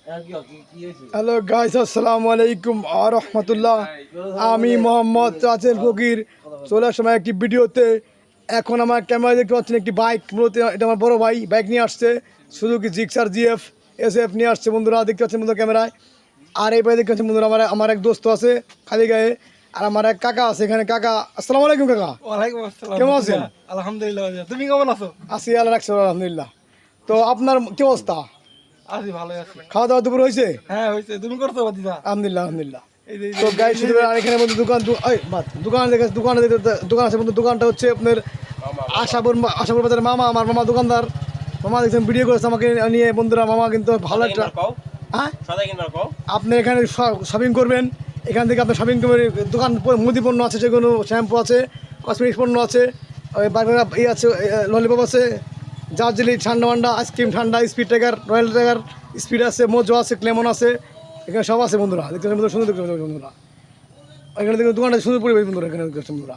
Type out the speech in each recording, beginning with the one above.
Hello guys, আসসালামু আলাইকুম ওয়া রাহমাতুল্লাহ। আমি মোহাম্মদ রাসেল ফকির চলে আসলাম একটি ভিডিওতে। এখন আমার ক্যামেরা দেখতে পাচ্ছেন একটি বাইক, মূলত এটা আমার বড় ভাই বাইক নিয়ে আসছে, সুজুকি জিক্সার জিএফ এসএফ নিয়ে আসছে বন্ধুরা, দেখতে পাচ্ছেন বন্ধুরা ক্যামেরায়। আর এই বাইক দেখতে পাচ্ছেন বন্ধুরা, আমার এক দোস্ত আছে খালি গায়ে, আর আমার এক কাকা আছে এখানে। কাকা, আসসালামু আলাইকুম। কাকা ওয়ালাইকুম আসসালাম। কেমন আছেন? আলহামদুলিল্লাহ। তুমি কেমন আছো? আছি, আল্লাহ রাখছে আলহামদুলিল্লাহ। তো আপনার কি অবস্থা? আছি, ভালো আছি। খাওয়া দাওয়া দুপুর হয়েছে? হ্যাঁ হয়েছে। তুমি করছো বাদিদা? আলহামদুলিল্লাহ আলহামদুলিল্লাহ। এই যে তো গাইস, আর এখানে বন্ধু দোকান আছে বন্ধু। দোকানটা হচ্ছে আপনার আশাপুর বাজারের মামা, আমার মামা দোকানদার। মামা দেখছেন ভিডিও করেছে আমাকে নিয়ে বন্ধুরা। মামা কিন্তু ভালো একটা, হ্যাঁ আপনি এখানে শপিং করবেন, এখান থেকে আপনি শপিং করবেন। দোকান মুদি পণ্য আছে, যেগুলো শ্যাম্পু আছে, কসমেটিক্স পণ্য আছে, ওই বার্গার আছে, ললিপপ আছে, জার্জেলি, ঠান্ডা মান্ডা, আইসক্রিম ঠান্ডা, speed tiger, royal tiger, speed আছে, মোজো আছে, ক্লেমন আছে, এখানে সব আছে বন্ধুরা। দেখতে বন্ধুরা, সুন্দর দেখতে বন্ধুরা। এখানে দেখুন দোকানটা সুন্দর পরিবেশ বন্ধুরা, এখানে দেখতে বন্ধুরা।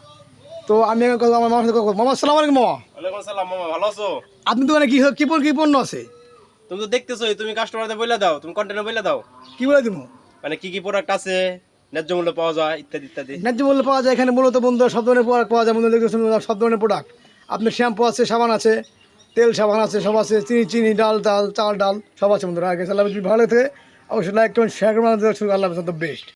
তো আমি আমার মামার সাথে মামা, আসসালামু আলাইকুম মামা। ওয়ালাইকুম আসসালাম মামা, ভালো আছো? আপনি দোকানে কি পণ্য আছে? তুমি তো দেখতেছোই, তুমি কাস্টমারদের বলে দাও, তুমি কন্টেন্ট বলে দাও, কি বলে দিব? মানে কি কি প্রোডাক্ট আছে, ন্যায্য মূল্য পাওয়া যায় ইত্যাদি ইত্যাদি। ন্যায্য মূল্য পাওয়া যায় এখানে মূলত বন্ধুরা, সব ধরনের প্রোডাক্ট পাওয়া যায় বন্ধুরা, দেখতেছেন সব ধরনের প্রোডাক্ট। আপনার শ্যাম্পু আছে, সাবান আছে, তেল সাবান আছে, সব আছে, চিনি ডাল চাল ডাল সব আছে বন্ধুরা। আগে আল্লাহ যদি ভালো থাকে অবশ্যই লাইক কমেন্ট শেয়ার করবেন। আল্লাহ বেস্ট।